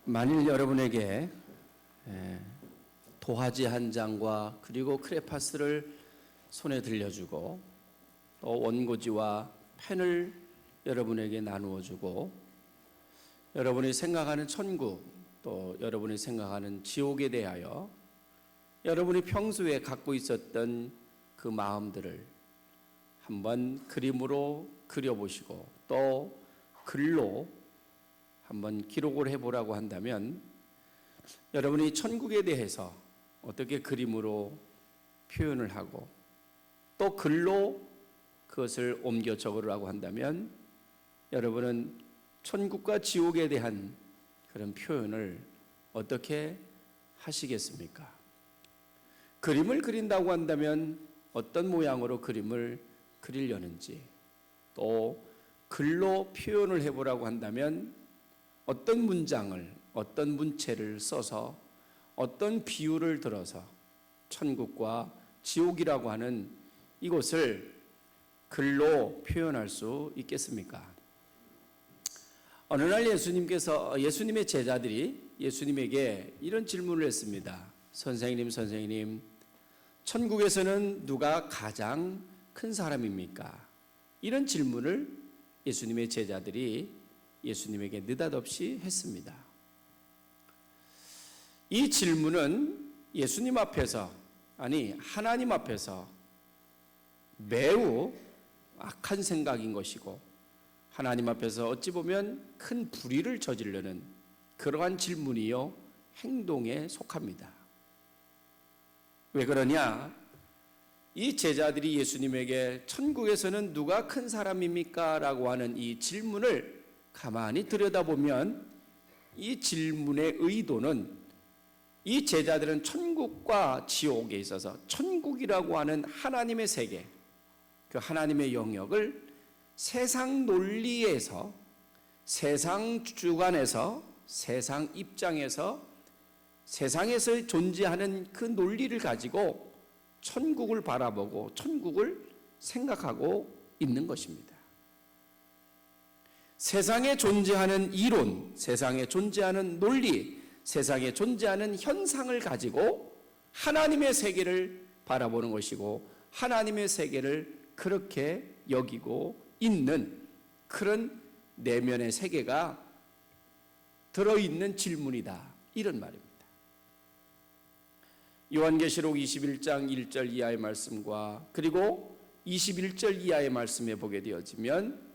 만일 여러분에게 도화지 한 장과 그리고 크레파스를 손에 들려주고 또 원고지와 펜을 여러분에게 나누어주고 여러분이 생각하는 천국 또 여러분이 생각하는 지옥에 대하여 여러분이 평소에 갖고 있었던 그 마음들을 한번 그림으로 그려보시고 또 글로 한번 기록을 해보라고 한다면 여러분이 천국에 대해서 어떻게 그림으로 표현을 하고 또 글로 그것을 옮겨 적으라고 한다면 여러분은 천국과 지옥에 대한 그런 표현을 어떻게 하시겠습니까? 그림을 그린다고 한다면 어떤 모양으로 그림을 그리려는지 또 글로 표현을 해보라고 한다면 어떤 문장을 어떤 문체를 써서 어떤 비유를 들어서 천국과 지옥이라고 하는 이곳을 글로 표현할 수 있겠습니까? 어느 날 예수님의 제자들이 예수님에게 이런 질문을 했습니다. 선생님, 천국에서는 누가 가장 큰 사람입니까? 이런 질문을 예수님의 제자들이 예수님에게 느닷없이 했습니다. 이 질문은 예수님 앞에서, 하나님 앞에서 매우 악한 생각인 것이고 하나님 앞에서 어찌 보면 큰 불의를 저지르는 그러한 질문이요 행동에 속합니다. 왜 그러냐? 이 제자들이 예수님에게 천국에서는 누가 큰 사람입니까? 라고 하는 이 질문을 가만히 들여다보면 이 질문의 의도는 이 제자들은 천국과 지옥에 있어서 천국이라고 하는 하나님의 세계, 그 하나님의 영역을 세상 논리에서, 세상 주관에서, 세상 입장에서, 세상에서 존재하는 그 논리를 가지고 천국을 바라보고 천국을 생각하고 있는 것입니다. 세상에 존재하는 이론, 세상에 존재하는 논리, 세상에 존재하는 현상을 가지고 하나님의 세계를 바라보는 것이고 하나님의 세계를 그렇게 여기고 있는 그런 내면의 세계가 들어있는 질문이다. 이런 말입니다. 요한계시록 21장 1절 이하의 말씀과 그리고 21절 이하의 말씀에 보게 되어지면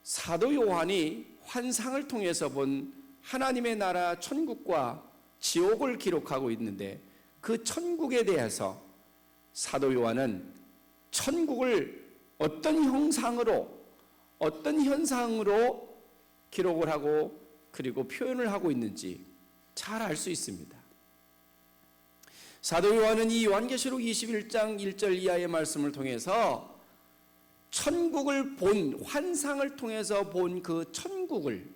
사도 요한이 환상을 통해서 본 하나님의 나라 천국과 지옥을 기록하고 있는데 그 천국에 대해서 사도 요한은 천국을 어떤 형상으로 어떤 현상으로 기록을 하고 그리고 표현을 하고 있는지 잘 알 수 있습니다. 사도 요한은 이 요한계시록 21장 1절 이하의 말씀을 통해서 천국을 본 환상을 통해서 본 그 천국을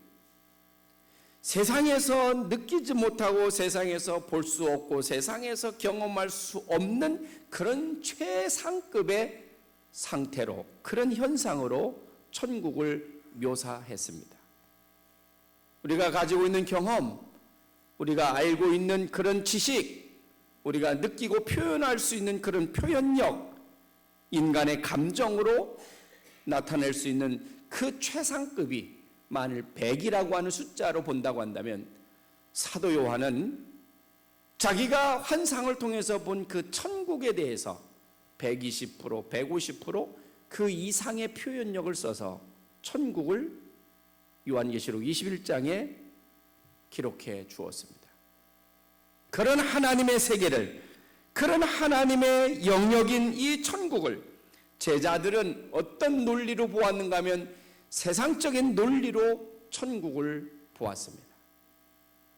세상에서 느끼지 못하고 세상에서 볼 수 없고 세상에서 경험할 수 없는 그런 최상급의 상태로 그런 현상으로 천국을 묘사했습니다. 우리가 가지고 있는 경험, 우리가 알고 있는 그런 지식, 우리가 느끼고 표현할 수 있는 그런 표현력, 인간의 감정으로 나타낼 수 있는 그 최상급이 만일 100이라고 하는 숫자로 본다고 한다면 사도 요한은 자기가 환상을 통해서 본 그 천국에 대해서 120%, 150%그 이상의 표현력을 써서 천국을 요한계시록 21장에 기록해 주었습니다. 그런 하나님의 세계를, 그런 하나님의 영역인 이 천국을 제자들은 어떤 논리로 보았는가 하면 세상적인 논리로 천국을 보았습니다.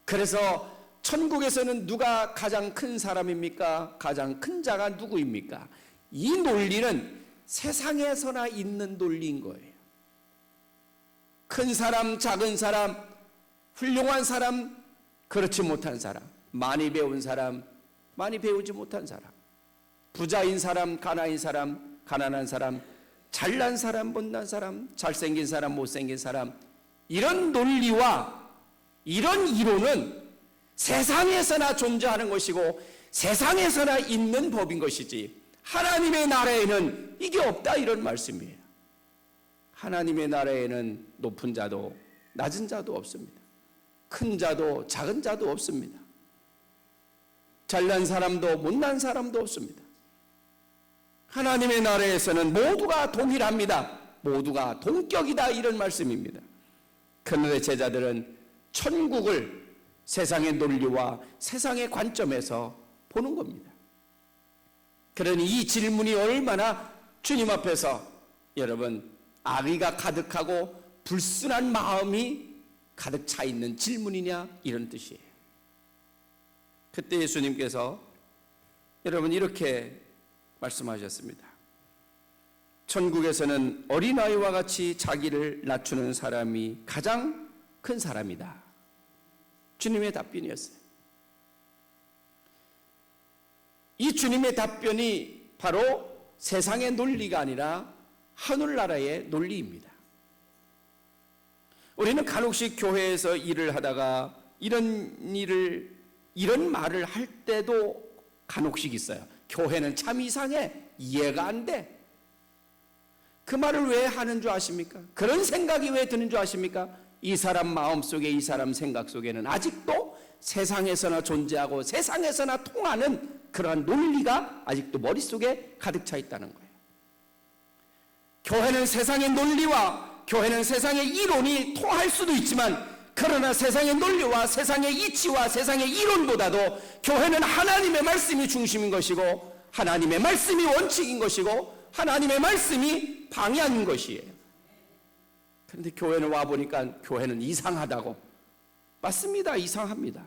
그래서 천국에서는 누가 가장 큰 사람입니까? 가장 큰 자가 누구입니까? 이 논리는 세상에서나 있는 논리인 거예요. 큰 사람, 작은 사람, 훌륭한 사람, 그렇지 못한 사람, 많이 배운 사람, 많이 배우지 못한 사람, 부자인 사람, 가난한 사람, 가난한 사람, 잘난 사람, 못난 사람, 잘생긴 사람, 못생긴 사람, 이런 논리와 이런 이론은 세상에서나 존재하는 것이고 세상에서나 있는 법인 것이지 하나님의 나라에는 이게 없다, 이런 말씀이에요. 하나님의 나라에는 높은 자도 낮은 자도 없습니다. 큰 자도 작은 자도 없습니다. 잘난 사람도 못난 사람도 없습니다. 하나님의 나라에서는 모두가 동일합니다. 모두가 동격이다, 이런 말씀입니다. 그런데 제자들은 천국을 세상의 논리와 세상의 관점에서 보는 겁니다. 그러니 이 질문이 얼마나 주님 앞에서 여러분 악의가 가득하고 불순한 마음이 가득 차 있는 질문이냐, 이런 뜻이에요. 그때 예수님께서 여러분 이렇게 말씀하셨습니다. 천국에서는 어린아이와 같이 자기를 낮추는 사람이 가장 큰 사람이다. 주님의 답변이었어요. 이 주님의 답변이 바로 세상의 논리가 아니라 하늘나라의 논리입니다. 우리는 간혹씩 교회에서 일을 하다가 이런 말을 할 때도 간혹씩 있어요. 교회는 참 이상해, 이해가 안 돼. 그 말을 왜 하는 줄 아십니까? 그런 생각이 왜 드는 줄 아십니까? 이 사람 마음속에, 이 사람 생각 속에는 아직도 세상에서나 존재하고 세상에서나 통하는 그러한 논리가 아직도 머릿속에 가득 차 있다는 거예요. 교회는 세상의 논리와 교회는 세상의 이론이 통할 수도 있지만, 그러나 세상의 논리와 세상의 이치와 세상의 이론보다도 교회는 하나님의 말씀이 중심인 것이고 하나님의 말씀이 원칙인 것이고 하나님의 말씀이 방향인 것이에요. 그런데 교회는 와보니까 교회는 이상하다고. 맞습니다. 이상합니다.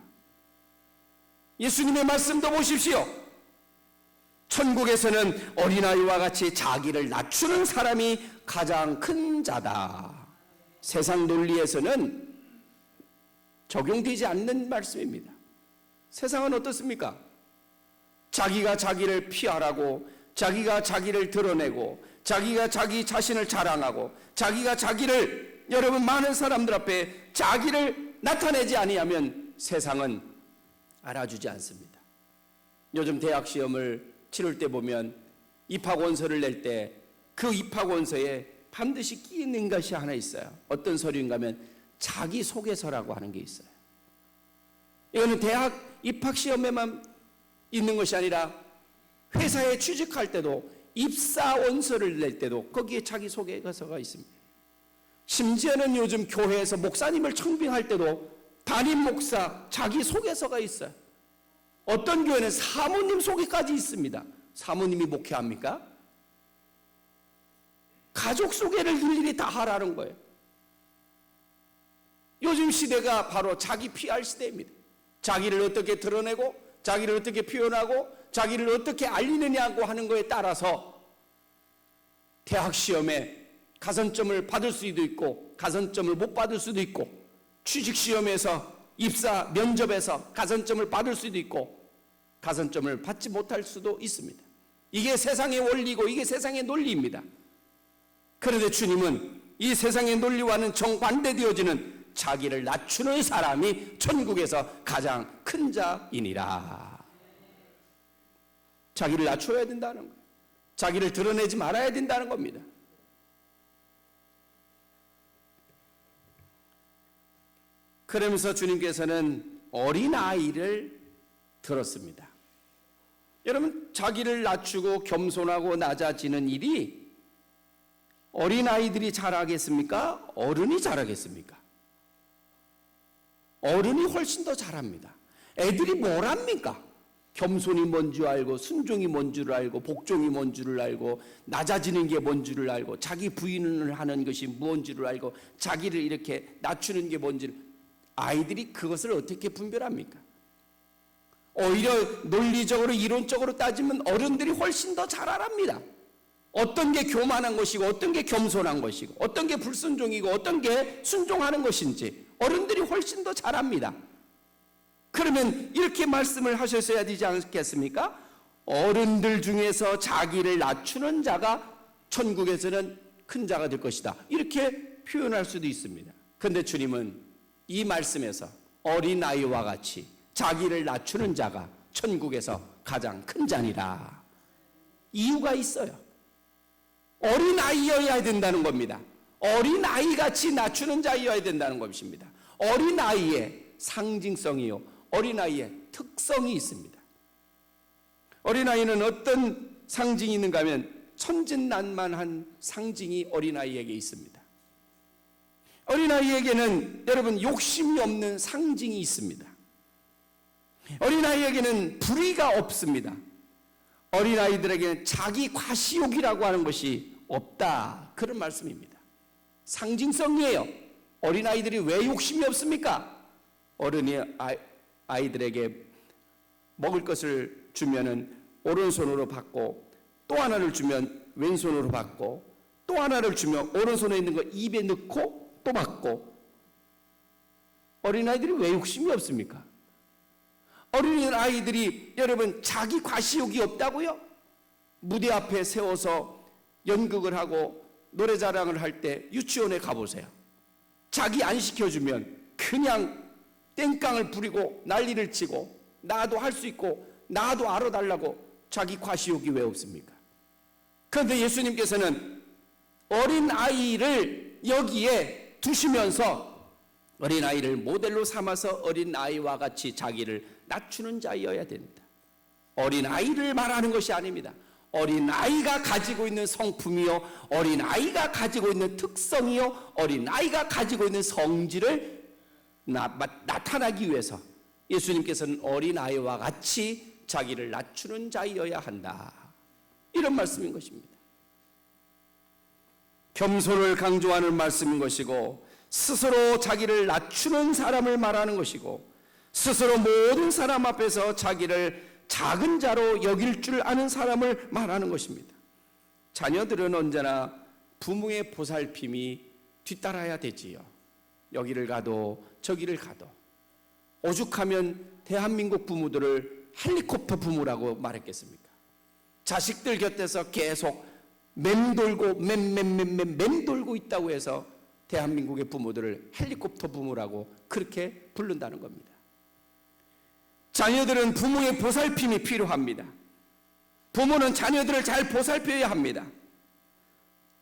예수님의 말씀도 보십시오. 천국에서는 어린아이와 같이 자기를 낮추는 사람이 가장 큰 자다. 세상 논리에서는 적용되지 않는 말씀입니다. 세상은 어떻습니까? 자기가 자기를 피하라고, 자기가 자기를 드러내고, 자기가 자기 자신을 자랑하고, 자기가 자기를 여러분 많은 사람들 앞에 자기를 나타내지 아니하면 세상은 알아주지 않습니다. 요즘 대학 시험을 치를 때 보면 입학원서를 낼 때 그 입학원서에 반드시 끼는 것이 하나 있어요. 어떤 서류인가 하면 자기소개서라고 하는 게 있어요. 이거는 대학 입학시험에만 있는 것이 아니라 회사에 취직할 때도 입사원서를 낼 때도 거기에 자기소개서가 있습니다. 심지어는 요즘 교회에서 목사님을 청빙할 때도 담임 목사 자기소개서가 있어요. 어떤 교회는 사모님 소개까지 있습니다. 사모님이 목회합니까? 가족 소개를 일일이 다 하라는 거예요. 요즘 시대가 바로 자기 PR 시대입니다. 자기를 어떻게 드러내고 자기를 어떻게 표현하고 자기를 어떻게 알리느냐고 하는 거에 따라서 대학 시험에 가산점을 받을 수도 있고 가산점을 못 받을 수도 있고, 취직 시험에서 입사 면접에서 가산점을 받을 수도 있고 가산점을 받지 못할 수도 있습니다. 이게 세상의 원리고 이게 세상의 논리입니다. 그런데 주님은 이 세상의 논리와는 정반대되어지는 자기를 낮추는 사람이 천국에서 가장 큰 자이니라. 자기를 낮춰야 된다는 거예요. 자기를 드러내지 말아야 된다는 겁니다. 그러면서 주님께서는 어린아이를 들었습니다. 여러분, 자기를 낮추고 겸손하고 낮아지는 일이 어린아이들이 잘하겠습니까? 어른이 잘하겠습니까? 어른이 훨씬 더 잘합니다. 애들이 뭘 합니까? 겸손이 뭔 줄 알고, 순종이 뭔 줄 알고, 복종이 뭔 줄을 알고, 낮아지는 게 뭔 줄을 알고, 자기 부인을 하는 것이 무언지를 알고, 자기를 이렇게 낮추는 게 뭔지를, 아이들이 그것을 어떻게 분별합니까? 오히려 논리적으로 이론적으로 따지면 어른들이 훨씬 더 잘 알합니다. 어떤 게 교만한 것이고 어떤 게 겸손한 것이고 어떤 게 불순종이고 어떤 게 순종하는 것인지 어른들이 훨씬 더 잘 압니다. 그러면 이렇게 말씀을 하셨어야 되지 않겠습니까? 어른들 중에서 자기를 낮추는 자가 천국에서는 큰 자가 될 것이다. 이렇게 표현할 수도 있습니다. 그런데 주님은 이 말씀에서 어린아이와 같이 자기를 낮추는 자가 천국에서 가장 큰 자니라. 이유가 있어요. 어린아이여야 된다는 겁니다. 어린아이같이 낮추는 자여야 된다는 것입니다. 어린아이의 상징성이요, 어린아이의 특성이 있습니다. 어린아이는 어떤 상징이 있는가 하면 천진난만한 상징이 어린아이에게 있습니다. 어린아이에게는 여러분 욕심이 없는 상징이 있습니다. 어린아이에게는 불의가 없습니다. 어린아이들에게는 자기 과시욕이라고 하는 것이 없다, 그런 말씀입니다. 상징성이에요. 어린아이들이 왜 욕심이 없습니까? 아이들에게 먹을 것을 주면은 오른손으로 받고, 또 하나를 주면 왼손으로 받고, 또 하나를 주면 오른손에 있는 거 입에 넣고 또 받고. 어린아이들이 왜 욕심이 없습니까? 어린아이들이 여러분 자기 과시욕이 없다고요? 무대 앞에 세워서 연극을 하고 노래자랑을 할 때 유치원에 가보세요. 자기 안 시켜주면 그냥 땡깡을 부리고 난리를 치고, 나도 할 수 있고 나도 알아달라고. 자기 과시욕이 왜 없습니까? 그런데 예수님께서는 어린아이를 여기에 두시면서 어린아이를 모델로 삼아서 어린아이와 같이 자기를 낮추는 자여야 된다. 어린아이를 말하는 것이 아닙니다. 어린아이가 가지고 있는 성품이요, 어린아이가 가지고 있는 특성이요, 어린아이가 가지고 있는 성질을 나타나기 위해서 예수님께서는 어린아이와 같이 자기를 낮추는 자여야 한다, 이런 말씀인 것입니다. 겸손을 강조하는 말씀인 것이고, 스스로 자기를 낮추는 사람을 말하는 것이고, 스스로 모든 사람 앞에서 자기를 작은 자로 여길 줄 아는 사람을 말하는 것입니다. 자녀들은 언제나 부모의 보살핌이 뒤따라야 되지요. 여기를 가도 저기를 가도. 오죽하면 대한민국 부모들을 헬리콥터 부모라고 말했겠습니까? 자식들 곁에서 계속 맴돌고 맴돌고 있다고 해서 대한민국의 부모들을 헬리콥터 부모라고 그렇게 부른다는 겁니다. 자녀들은 부모의 보살핌이 필요합니다. 부모는 자녀들을 잘 보살펴야 합니다.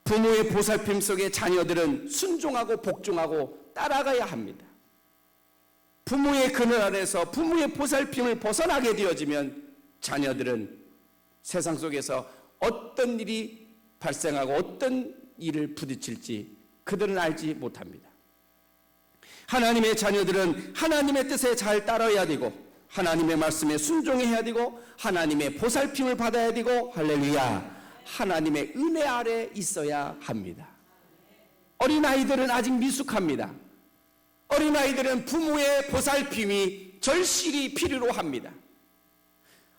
부모의 보살핌 속에 자녀들은 순종하고 복종하고 따라가야 합니다. 부모의 그늘 아래서 부모의 보살핌을 벗어나게 되어지면 자녀들은 세상 속에서 어떤 일이 발생하고 어떤 일을 부딪힐지 그들은 알지 못합니다. 하나님의 자녀들은 하나님의 뜻에 잘 따라야 되고, 하나님의 말씀에 순종해야 되고, 하나님의 보살핌을 받아야 되고, 할렐루야, 하나님의 은혜 아래 있어야 합니다. 어린아이들은 아직 미숙합니다. 어린아이들은 부모의 보살핌이 절실히 필요로 합니다.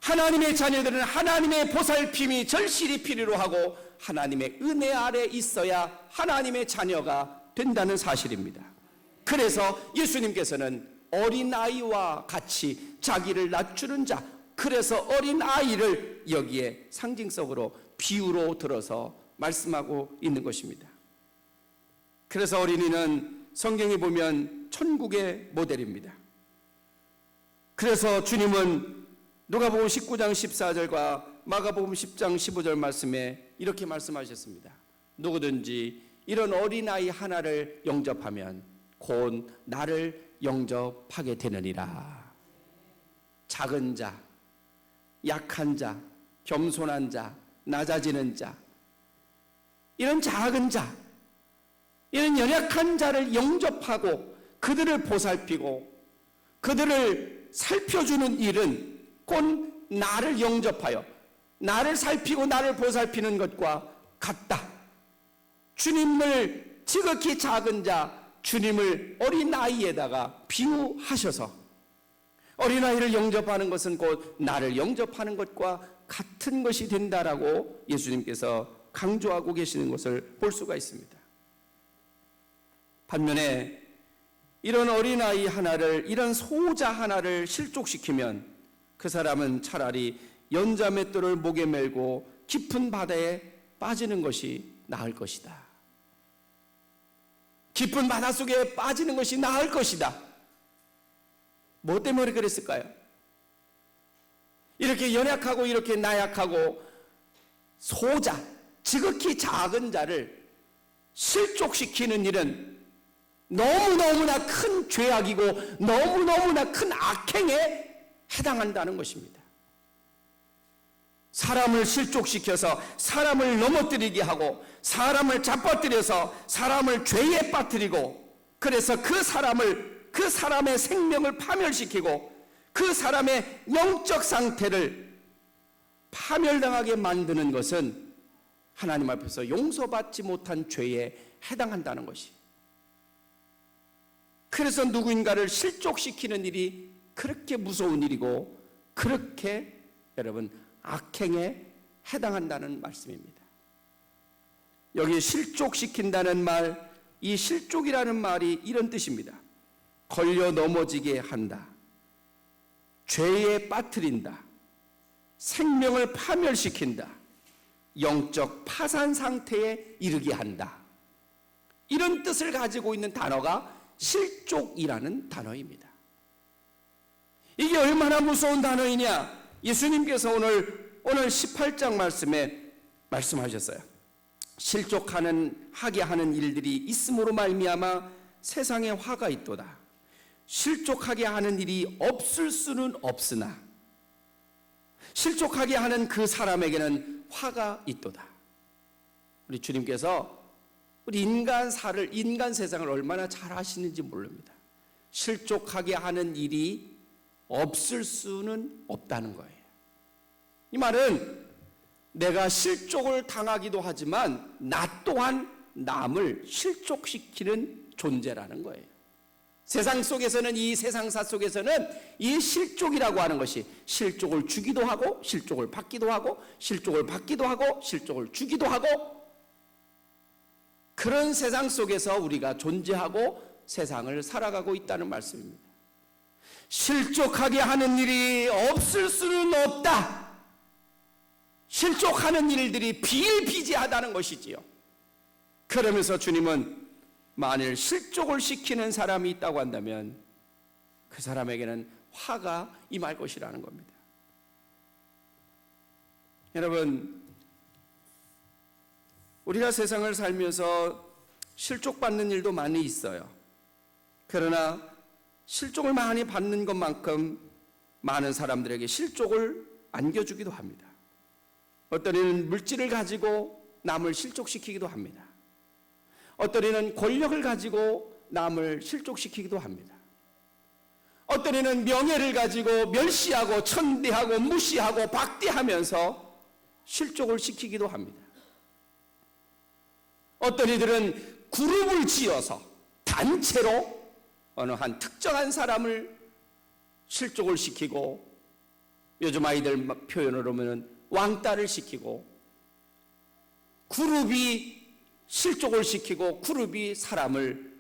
하나님의 자녀들은 하나님의 보살핌이 절실히 필요로 하고, 하나님의 은혜 아래 있어야 하나님의 자녀가 된다는 사실입니다. 그래서 예수님께서는 어린아이와 같이 자기를 낮추는 자, 그래서 어린아이를 여기에 상징적으로 비유로 들어서 말씀하고 있는 것입니다. 그래서 어린이는 성경에 보면 천국의 모델입니다. 그래서 주님은 누가복음 19장 14절과 마가복음 10장 15절 말씀에 이렇게 말씀하셨습니다. 누구든지 이런 어린아이 하나를 영접하면 곧 나를 영접하게 되느니라. 작은 자, 약한 자, 겸손한 자, 낮아지는 자, 이런 작은 자, 이런 연약한 자를 영접하고 그들을 보살피고 그들을 살펴주는 일은 곧 나를 영접하여 나를 살피고 나를 보살피는 것과 같다. 주님을 지극히 작은 자, 주님을 어린아이에다가 비유하셔서 어린아이를 영접하는 것은 곧 나를 영접하는 것과 같은 것이 된다라고 예수님께서 강조하고 계시는 것을 볼 수가 있습니다. 반면에 이런 어린아이 하나를, 이런 소자 하나를 실족시키면 그 사람은 차라리 연자맷돌을 목에 메고 깊은 바다에 빠지는 것이 나을 것이다. 깊은 바다 속에 빠지는 것이 나을 것이다. 뭐 때문에 그랬을까요? 이렇게 연약하고 이렇게 나약하고 소자, 지극히 작은 자를 실족시키는 일은 너무너무나 큰 죄악이고 너무너무나 큰 악행에 해당한다는 것입니다. 사람을 실족시켜서 사람을 넘어뜨리게 하고 사람을 잡아뜨려서 사람을 죄에 빠뜨리고, 그래서 그 사람의 생명을 파멸시키고 그 사람의 영적 상태를 파멸당하게 만드는 것은 하나님 앞에서 용서받지 못한 죄에 해당한다는 것이. 그래서 누구인가를 실족시키는 일이 그렇게 무서운 일이고 그렇게 여러분 악행에 해당한다는 말씀입니다. 여기 실족시킨다는 말, 이 실족이라는 말이 이런 뜻입니다. 걸려 넘어지게 한다, 죄에 빠뜨린다, 생명을 파멸시킨다, 영적 파산 상태에 이르게 한다, 이런 뜻을 가지고 있는 단어가 실족이라는 단어입니다. 이게 얼마나 무서운 단어이냐? 예수님께서 오늘 18장 말씀에 말씀하셨어요. 실족하게 하는 일들이 있음으로 말미암아 세상에 화가 있도다. 실족하게 하는 일이 없을 수는 없으나 실족하게 하는 그 사람에게는 화가 있도다. 우리 주님께서 우리 인간 세상을 얼마나 잘 아시는지 모릅니다. 실족하게 하는 일이 없을 수는 없다는 거예요. 이 말은 내가 실족을 당하기도 하지만 나 또한 남을 실족시키는 존재라는 거예요. 세상 속에서는, 이 세상사 속에서는 이 실족이라고 하는 것이 실족을 주기도 하고 실족을 받기도 하고 실족을 받기도 하고 실족을 주기도 하고, 그런 세상 속에서 우리가 존재하고 세상을 살아가고 있다는 말씀입니다. 실족하게 하는 일이 없을 수는 없다. 실족하는 일들이 비일비재하다는 것이지요. 그러면서 주님은 만일 실족을 시키는 사람이 있다고 한다면 그 사람에게는 화가 임할 것이라는 겁니다. 여러분, 우리가 세상을 살면서 실족받는 일도 많이 있어요. 그러나 실족을 많이 받는 것만큼 많은 사람들에게 실족을 안겨주기도 합니다. 어떤 이는 물질을 가지고 남을 실족시키기도 합니다. 어떤 이는 권력을 가지고 남을 실족시키기도 합니다. 어떤 이는 명예를 가지고 멸시하고 천대하고 무시하고 박대하면서 실족을 시키기도 합니다. 어떤 이들은 그룹을 지어서 단체로 어느 한 특정한 사람을 실족을 시키고, 요즘 아이들 표현으로 하면 왕따를 시키고, 그룹이 실족을 시키고 그룹이 사람을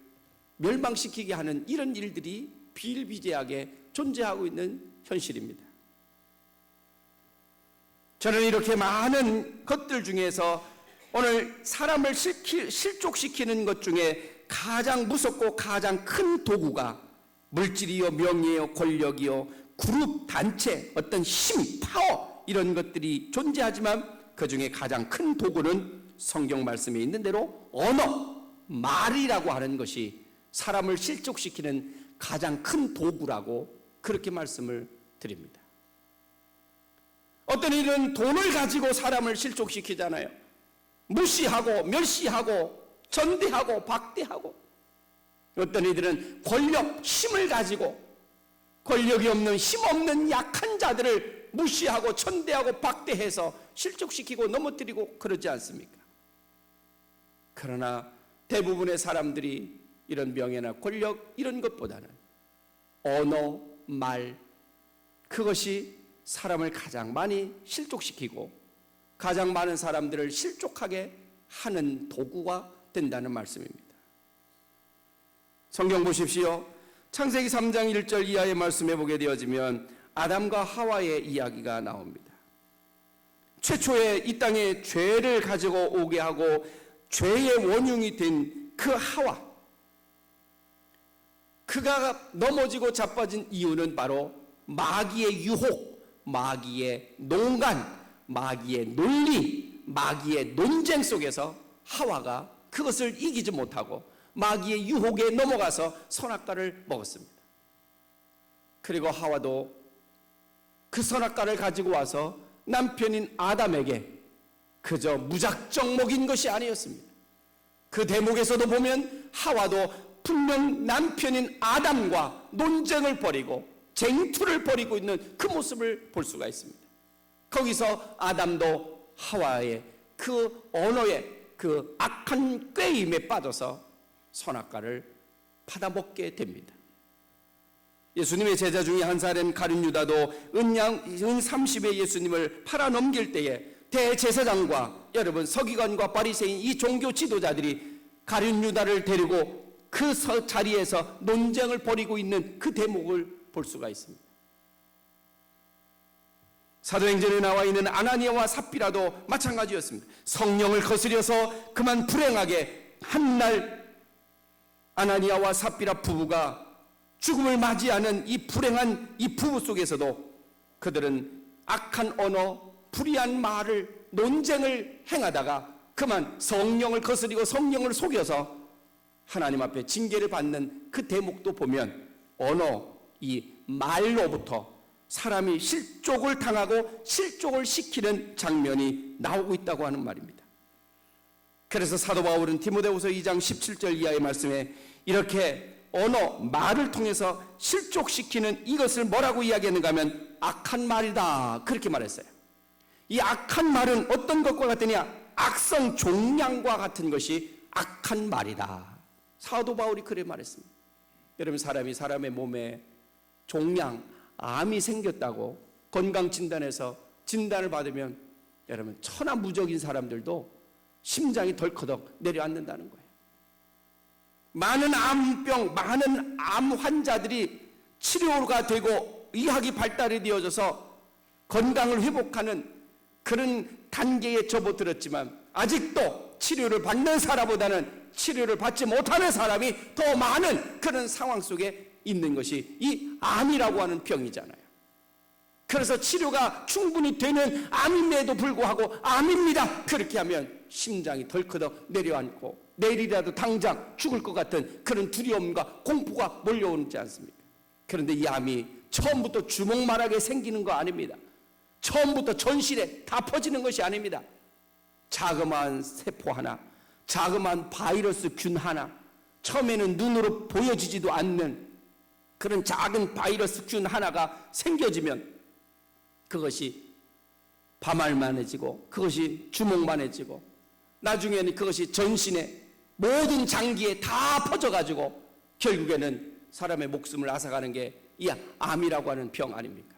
멸망시키게 하는 이런 일들이 비일비재하게 존재하고 있는 현실입니다. 저는 이렇게 많은 것들 중에서 오늘 사람을 실족시키는 것 중에 가장 무섭고 가장 큰 도구가 물질이요, 명예요, 권력이요, 그룹, 단체, 어떤 힘, 파워, 이런 것들이 존재하지만 그 중에 가장 큰 도구는 성경 말씀에 있는 대로 언어, 말이라고 하는 것이 사람을 실족시키는 가장 큰 도구라고 그렇게 말씀을 드립니다. 어떤 일은 돈을 가지고 사람을 실족시키잖아요. 무시하고 멸시하고 전대하고 박대하고, 어떤 이들은 권력, 힘을 가지고 권력이 없는, 힘 없는 약한 자들을 무시하고 천대하고 박대해서 실족시키고 넘어뜨리고 그러지 않습니까? 그러나 대부분의 사람들이 이런 명예나 권력 이런 것보다는 언어, 말, 그것이 사람을 가장 많이 실족시키고 가장 많은 사람들을 실족하게 하는 도구가 된다는 말씀입니다. 성경 보십시오. 창세기 3장 1절 이하의 말씀에 보게 되어지면 아담과 하와의 이야기가 나옵니다. 최초에 이 땅에 죄를 가지고 오게 하고 죄의 원흉이 된 그 하와, 그가 넘어지고 자빠진 이유는 바로 마귀의 유혹, 마귀의 농간, 마귀의 논리, 마귀의 논쟁 속에서 하와가 그것을 이기지 못하고 마귀의 유혹에 넘어가서 선악과를 먹었습니다. 그리고 하와도 그 선악과를 가지고 와서 남편인 아담에게 그저 무작정 먹인 것이 아니었습니다. 그 대목에서도 보면 하와도 분명 남편인 아담과 논쟁을 벌이고 쟁투를 벌이고 있는 그 모습을 볼 수가 있습니다. 거기서 아담도 하와의 그 언어의 그 악한 꾀임에 빠져서 선악과를 받아먹게 됩니다. 예수님의 제자 중에 한 사람 가룟 유다도 은 30에 예수님을 팔아넘길 때에 대제사장과 여러분 서기관과 바리새인 이 종교 지도자들이 가룟 유다를 데리고 그 자리에서 논쟁을 벌이고 있는 그 대목을 볼 수가 있습니다. 사도행전에 나와 있는 아나니아와 삽비라도 마찬가지였습니다. 성령을 거스려서 그만 불행하게 한날 아나니아와 삽비라 부부가 죽음을 맞이하는 이 불행한 이 부부 속에서도 그들은 악한 언어, 불의한 말을 논쟁을 행하다가 그만 성령을 거스리고 성령을 속여서 하나님 앞에 징계를 받는 그 대목도 보면 언어, 이 말로부터 사람이 실족을 당하고 실족을 시키는 장면이 나오고 있다고 하는 말입니다. 그래서 사도 바울은 디모데후서 2장 17절 이하의 말씀에 이렇게 언어, 말을 통해서 실족시키는 이것을 뭐라고 이야기했는가 하면 악한 말이다 그렇게 말했어요. 이 악한 말은 어떤 것과 같으냐? 악성 종양과 같은 것이 악한 말이다. 사도 바울이 그래 말했습니다. 여러분 사람이 사람의 몸에 종양, 암이 생겼다고 건강진단에서 진단을 받으면 여러분 천하무적인 사람들도 심장이 덜커덕 내려앉는다는 거예요. 많은 암병, 많은 암 환자들이 치료가 되고 의학이 발달이 되어져서 건강을 회복하는 그런 단계에 접어들었지만 아직도 치료를 받는 사람보다는 치료를 받지 못하는 사람이 더 많은 그런 상황 속에 있는 것이 이 암이라고 하는 병이잖아요. 그래서 치료가 충분히 되는 암임에도 불구하고 암입니다 그렇게 하면 심장이 덜커덕 내려앉고 내일이라도 당장 죽을 것 같은 그런 두려움과 공포가 몰려오지 않습니까? 그런데 이 암이 처음부터 주먹만하게 생기는 거 아닙니다. 처음부터 전신에 다 퍼지는 것이 아닙니다. 자그마한 세포 하나, 자그마한 바이러스 균 하나, 처음에는 눈으로 보여지지도 않는 그런 작은 바이러스 균 하나가 생겨지면 그것이 밤알만해지고 그것이 주먹만해지고 나중에는 그것이 전신에 모든 장기에 다 퍼져가지고 결국에는 사람의 목숨을 앗아가는 게 이 암이라고 하는 병 아닙니까?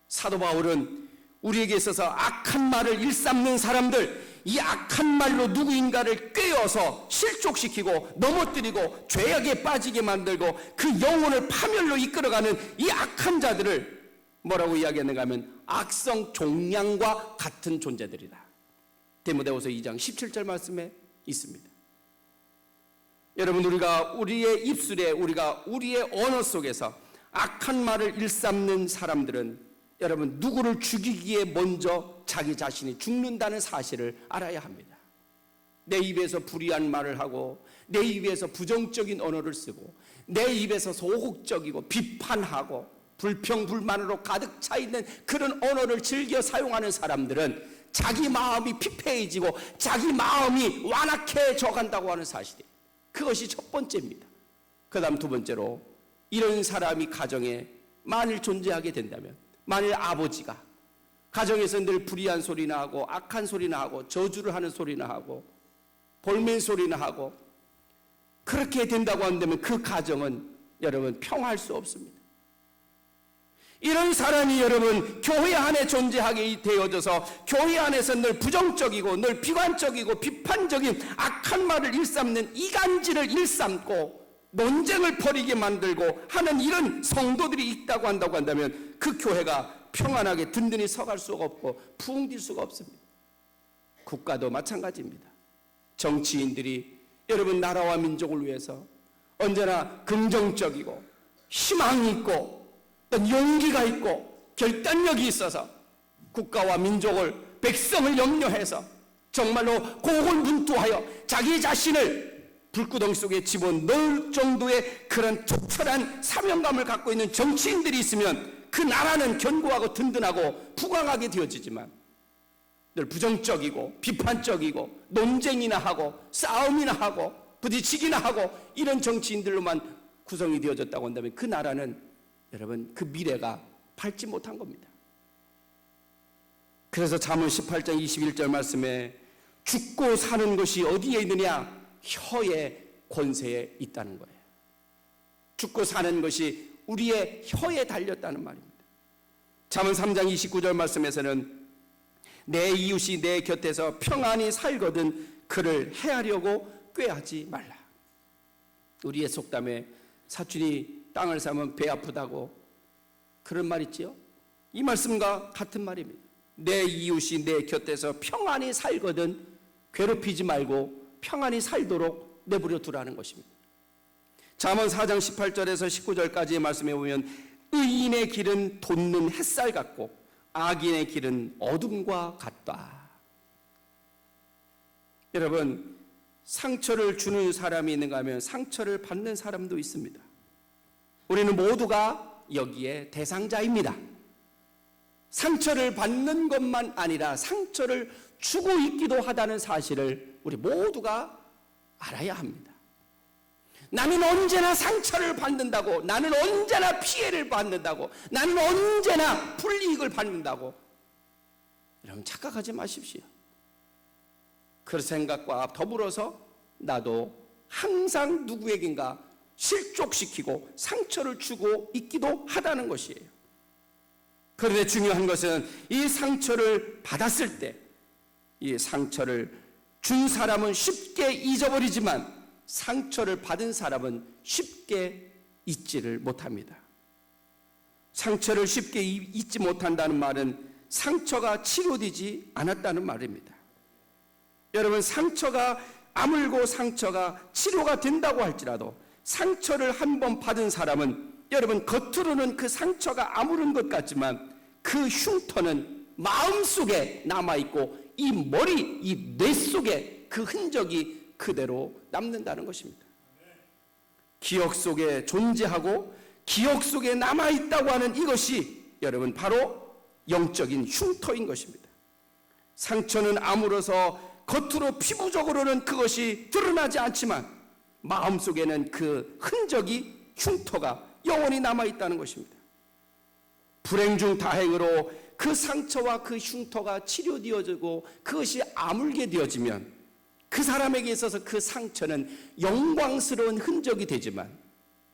사도 바울은 우리에게 있어서 악한 말을 일삼는 사람들, 이 악한 말로 누구인가를 꿰어서 실족시키고 넘어뜨리고 죄악에 빠지게 만들고 그 영혼을 파멸로 이끌어가는 이 악한 자들을 뭐라고 이야기했는가 하면 악성 종양과 같은 존재들이다. 디모데후서 2장 17절 말씀에 있습니다. 여러분 우리가 우리의 입술에 우리가 우리의 언어 속에서 악한 말을 일삼는 사람들은 여러분 누구를 죽이기에 먼저 자기 자신이 죽는다는 사실을 알아야 합니다. 내 입에서 불의한 말을 하고 내 입에서 부정적인 언어를 쓰고 내 입에서 소극적이고 비판하고 불평불만으로 가득 차 있는 그런 언어를 즐겨 사용하는 사람들은 자기 마음이 피폐해지고 자기 마음이 완악해져 간다고 하는 사실이에요. 그것이 첫 번째입니다. 그 다음 두 번째로 이런 사람이 가정에 만일 존재하게 된다면 만일 아버지가 가정에서 늘 불의한 소리나 하고 악한 소리나 하고 저주를 하는 소리나 하고 볼멘 소리나 하고 그렇게 된다고 한다면 그 가정은 여러분 평화할 수 없습니다. 이런 사람이 여러분 교회 안에 존재하게 되어져서 교회 안에서 늘 부정적이고 늘 비관적이고 비판적인 악한 말을 일삼는 이간질을 일삼고 논쟁을 벌이게 만들고 하는 이런 성도들이 있다고 한다면 그 교회가 평안하게 든든히 서갈 수가 없고 붕 뛸 수가 없습니다. 국가도 마찬가지입니다. 정치인들이 여러분 나라와 민족을 위해서 언제나 긍정적이고 희망이 있고 어떤 용기가 있고 결단력이 있어서 국가와 민족을, 백성을 염려해서 정말로 고군분투하여 자기 자신을 불구덩이 속에 집어넣을 정도의 그런 특별한 사명감을 갖고 있는 정치인들이 있으면 그 나라는 견고하고 든든하고 부강하게 되어지지만 늘 부정적이고 비판적이고 논쟁이나 하고 싸움이나 하고 부딪히기나 하고 이런 정치인들로만 구성이 되어졌다고 한다면 그 나라는 여러분 그 미래가 밝지 못한 겁니다. 그래서 잠언 18장 21절 말씀에 죽고 사는 것이 어디에 있느냐? 혀의 권세에 있다는 거예요. 죽고 사는 것이 우리의 혀에 달렸다는 말입니다. 잠언 3장 29절 말씀에서는 내 이웃이 내 곁에서 평안히 살거든 그를 해하려고 꾀하지 말라. 우리의 속담에 사촌이 땅을 사면 배 아프다고 그런 말 있지요? 이 말씀과 같은 말입니다. 내 이웃이 내 곁에서 평안히 살거든 괴롭히지 말고 평안히 살도록 내버려 두라는 것입니다. 잠언 4장 18절에서 19절까지의 말씀에 보면 의인의 길은 돋는 햇살 같고 악인의 길은 어둠과 같다. 여러분, 상처를 주는 사람이 있는가 하면 상처를 받는 사람도 있습니다. 우리는 모두가 여기에 대상자입니다. 상처를 받는 것만 아니라 상처를 주고 있기도 하다는 사실을 우리 모두가 알아야 합니다. 나는 언제나 상처를 받는다고, 나는 언제나 피해를 받는다고, 나는 언제나 불이익을 받는다고 여러분 착각하지 마십시오. 그 생각과 더불어서 나도 항상 누구에겐가 실족시키고 상처를 주고 있기도 하다는 것이에요. 그런데 중요한 것은 이 상처를 받았을 때 이 상처를 준 사람은 쉽게 잊어버리지만 상처를 받은 사람은 쉽게 잊지를 못합니다. 상처를 쉽게 잊지 못한다는 말은 상처가 치료되지 않았다는 말입니다. 여러분, 상처가 아물고 상처가 치료가 된다고 할지라도 상처를 한 번 받은 사람은 여러분 겉으로는 그 상처가 아무른 것 같지만 그 흉터는 마음속에 남아있고 이 머리, 이 뇌 속에 그 흔적이 그대로 남는다는 것입니다. 기억 속에 존재하고 기억 속에 남아있다고 하는 이것이 여러분 바로 영적인 흉터인 것입니다. 상처는 아물어서 겉으로 피부적으로는 그것이 드러나지 않지만 마음속에는 그 흔적이 흉터가 영원히 남아있다는 것입니다. 불행 중 다행으로 그 상처와 그 흉터가 치료되어지고 그것이 아물게 되어지면 그 사람에게 있어서 그 상처는 영광스러운 흔적이 되지만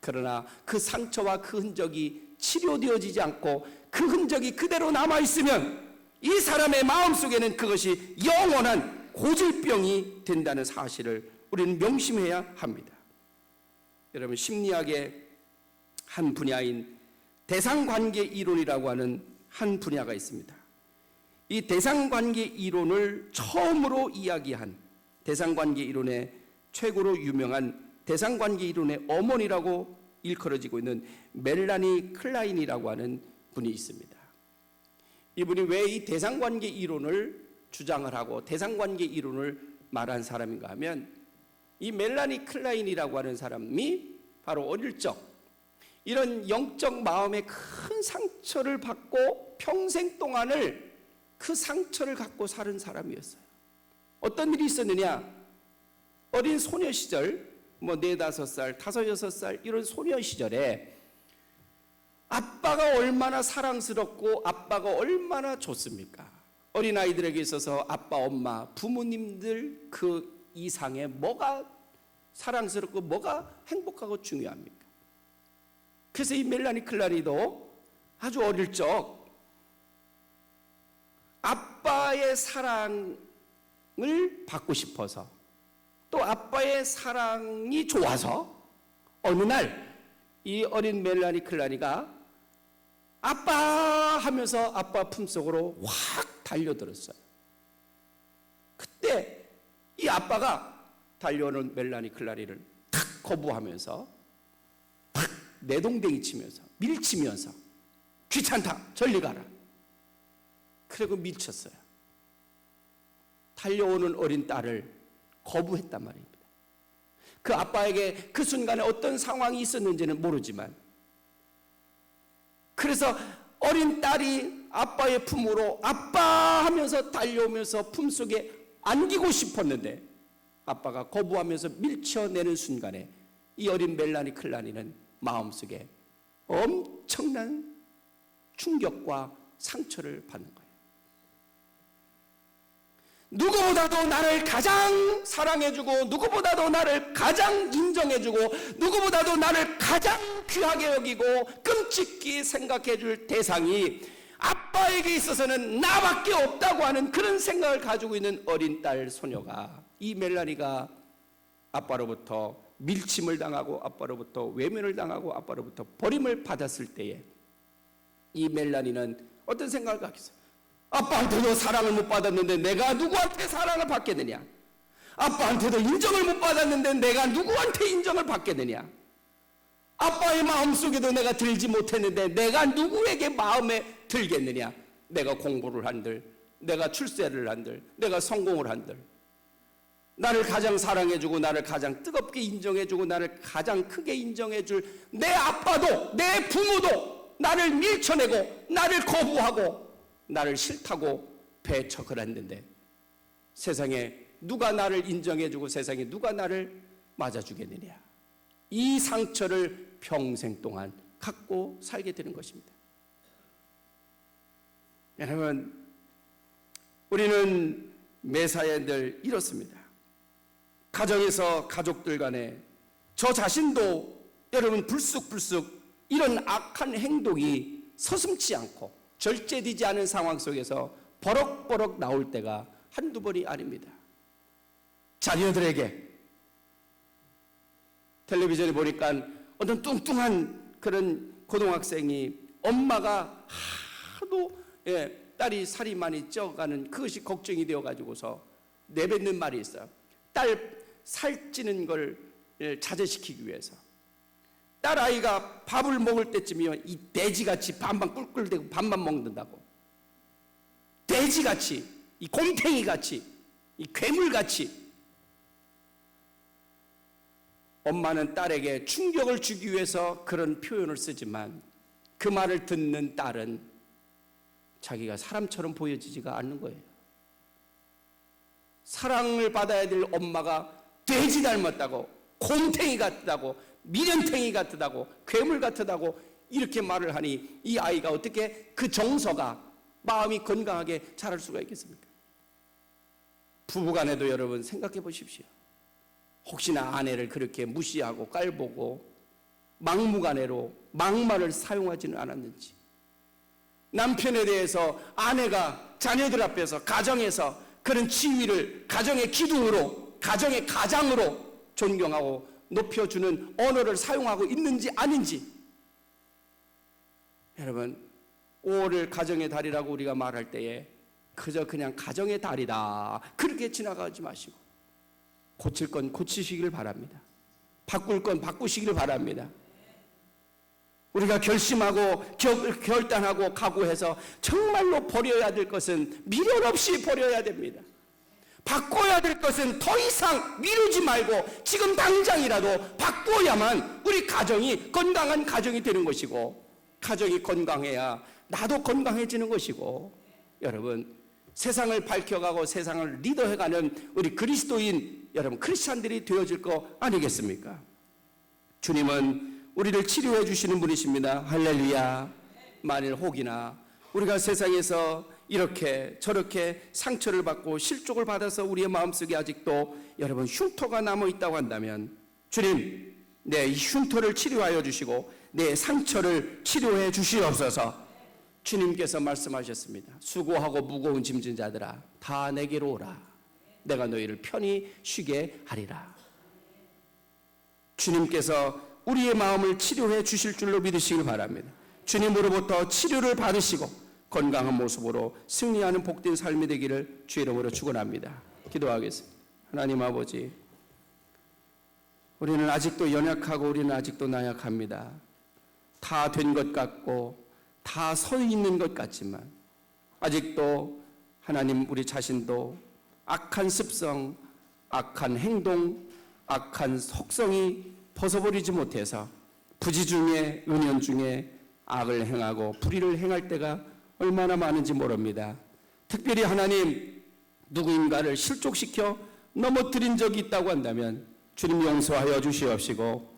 그러나 그 상처와 그 흔적이 치료되어지지 않고 그 흔적이 그대로 남아있으면 이 사람의 마음속에는 그것이 영원한 고질병이 된다는 사실을 우리는 명심해야 합니다. 여러분, 심리학의 한 분야인 대상관계 이론이라고 하는 한 분야가 있습니다. 이 대상관계 이론을 처음으로 이야기한 대상관계 이론의 최고로 유명한 대상관계 이론의 어머니라고 일컬어지고 있는 멜라니 클라인이라고 하는 분이 있습니다. 이분이 왜 이 대상관계 이론을 주장을 하고 대상관계 이론을 말한 사람인가 하면 이 멜라니 클라인이라고 하는 사람이 바로 어릴 적 이런 영적 마음에 큰 상처를 받고 평생 동안을 그 상처를 갖고 사는 사람이었어요. 어떤 일이 있었느냐? 어린 소녀 시절, 4, 5살, 5, 6살 이런 소녀 시절에 아빠가 얼마나 사랑스럽고 아빠가 얼마나 좋습니까? 어린아이들에게 있어서 아빠, 엄마, 부모님들 그 이상의 뭐가 사랑스럽고 뭐가 행복하고 중요합니까? 그래서 이 멜라니 클라리도 아주 어릴 적 아빠의 사랑을 받고 싶어서 또 아빠의 사랑이 좋아서 어느 날 이 어린 멜라니 클라리가 아빠 하면서 아빠 품속으로 확 달려들었어요. 그때 이 아빠가 달려오는 멜라니 클라리를 탁 거부하면서 팍 내동댕이 치면서 밀치면서 귀찮다 절리 가라. 그리고 밀쳤어요. 달려오는 어린 딸을 거부했단 말입니다. 그 아빠에게 그 순간에 어떤 상황이 있었는지는 모르지만, 그래서 어린 딸이 아빠의 품으로 아빠 하면서 달려오면서 품속에 안기고 싶었는데 아빠가 거부하면서 밀쳐내는 순간에 이 어린 멜라니 클라니는 마음속에 엄청난 충격과 상처를 받는 거예요. 누구보다도 나를 가장 사랑해주고, 누구보다도 나를 가장 인정해주고, 누구보다도 나를 가장 귀하게 여기고 끔찍히 생각해줄 대상이 아빠에게 있어서는 나밖에 없다고 하는 그런 생각을 가지고 있는 어린 딸 소녀가, 이 멜라니가 아빠로부터 밀침을 당하고 아빠로부터 외면을 당하고 아빠로부터 버림을 받았을 때에 이 멜라니는 어떤 생각을 갖겠어요? 아빠한테도 사랑을 못 받았는데 내가 누구한테 사랑을 받겠느냐? 아빠한테도 인정을 못 받았는데 내가 누구한테 인정을 받겠느냐? 아빠의 마음속에도 내가 들지 못했는데 내가 누구에게 마음에 들겠느냐? 내가 공부를 한들, 내가 출세를 한들, 내가 성공을 한들, 나를 가장 사랑해주고 나를 가장 뜨겁게 인정해주고 나를 가장 크게 인정해줄 내 아빠도, 내 부모도 나를 밀쳐내고 나를 거부하고 나를 싫다고 배척을 했는데 세상에 누가 나를 인정해주고 세상에 누가 나를 맞아주겠느냐? 이 상처를 평생 동안 갖고 살게 되는 것입니다. 여러분, 우리는 매사에 늘 이렇습니다. 가정에서 가족들 간에 저 자신도 여러분 불쑥불쑥 이런 악한 행동이 서슴지 않고 절제되지 않은 상황 속에서 버럭버럭 나올 때가 한두 번이 아닙니다. 자녀들에게 텔레비전에 보니까 어떤 뚱뚱한 그런 고등학생이 엄마가 하도 딸이 살이 많이 쪄가는 그것이 걱정이 되어가지고서 내뱉는 말이 있어요. 딸 살찌는 걸 자제시키기 위해서 딸 아이가 밥을 먹을 때쯤이면 이 돼지같이 반반 꿀꿀대고 반반 먹는다고, 돼지같이, 이 곰탱이같이, 이 괴물같이 엄마는 딸에게 충격을 주기 위해서 그런 표현을 쓰지만 그 말을 듣는 딸은 자기가 사람처럼 보여지지가 않는 거예요. 사랑을 받아야 될 엄마가 돼지 닮았다고, 곰탱이 같다고, 미련탱이 같다고, 괴물 같다고 이렇게 말을 하니 이 아이가 어떻게 그 정서가 마음이 건강하게 자랄 수가 있겠습니까? 부부간에도 여러분 생각해 보십시오. 혹시나 아내를 그렇게 무시하고 깔보고 막무가내로 막말을 사용하지는 않았는지, 남편에 대해서 아내가 자녀들 앞에서 가정에서 그런 지위를 가정의 기둥으로, 가정의 가장으로 존경하고 높여주는 언어를 사용하고 있는지 아닌지. 여러분, 5월을 가정의 달이라고 우리가 말할 때에 그저 그냥 가정의 달이다 그렇게 지나가지 마시고 고칠 건 고치시길 바랍니다. 바꿀 건 바꾸시길 바랍니다. 우리가 결심하고 결단하고 각오해서 정말로 버려야 될 것은 미련 없이 버려야 됩니다. 바꿔야 될 것은 더 이상 미루지 말고 지금 당장이라도 바꿔야만 우리 가정이 건강한 가정이 되는 것이고, 가정이 건강해야 나도 건강해지는 것이고, 여러분 세상을 밝혀가고 세상을 리더해가는 우리 그리스도인 여러분 크리스찬들이 되어질 거 아니겠습니까? 주님은 우리를 치료해 주시는 분이십니다. 할렐루야. 만일 혹이나 우리가 세상에서 이렇게 저렇게 상처를 받고 실족을 받아서 우리의 마음속에 아직도 여러분 흉터가 남아있다고 한다면 주님, 내 이 흉터를 치료하여 주시고 내 상처를 치료해 주시옵소서. 주님께서 말씀하셨습니다. 수고하고 무거운 짐진 자들아 다 내게로 오라. 내가 너희를 편히 쉬게 하리라. 주님께서 우리의 마음을 치료해 주실 줄로 믿으시길 바랍니다. 주님으로부터 치료를 받으시고 건강한 모습으로 승리하는 복된 삶이 되기를 주의 이름으로 축원합니다. 기도하겠습니다. 하나님 아버지, 우리는 아직도 연약하고 우리는 아직도 나약합니다. 다 된 것 같고 다 서 있는 것 같지만 아직도 하나님 우리 자신도 악한 습성, 악한 행동, 악한 속성이 벗어버리지 못해서 부지 중에 은연 중에 악을 행하고 불의를 행할 때가 얼마나 많은지 모릅니다. 특별히 하나님 누구인가를 실족시켜 넘어뜨린 적이 있다고 한다면 주님 용서하여 주시옵시고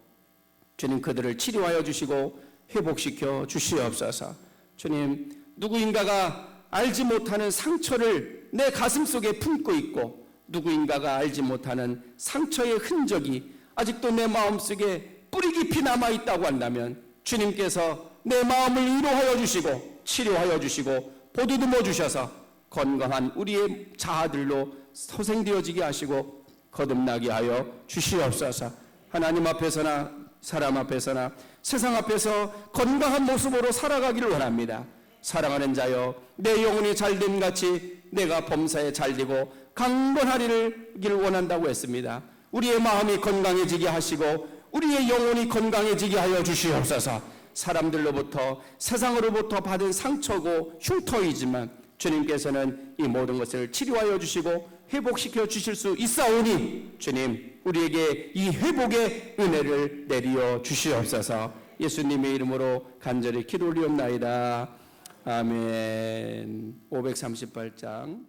주님 그들을 치료하여 주시고 회복시켜 주시옵소서. 주님 누구인가가 알지 못하는 상처를 내 가슴 속에 품고 있고 누구인가가 알지 못하는 상처의 흔적이 아직도 내 마음속에 뿌리 깊이 남아있다고 한다면 주님께서 내 마음을 위로하여 주시고 치료하여 주시고 보듬어 주셔서 건강한 우리의 자아들로 소생되어지게 하시고 거듭나게 하여 주시옵소서. 하나님 앞에서나 사람 앞에서나 세상 앞에서 건강한 모습으로 살아가기를 원합니다. 사랑하는 자여, 내 영혼이 잘됨 같이 내가 범사에 잘되고 강건하리를 원한다고 했습니다. 우리의 마음이 건강해지게 하시고 우리의 영혼이 건강해지게 하여 주시옵소서. 사람들로부터 세상으로부터 받은 상처고 흉터이지만 주님께서는 이 모든 것을 치료하여 주시고 회복시켜 주실 수 있사오니 주님 우리에게 이 회복의 은혜를 내리어 주시옵소서. 예수님의 이름으로 간절히 기도 올리옵나이다. 아멘. 538장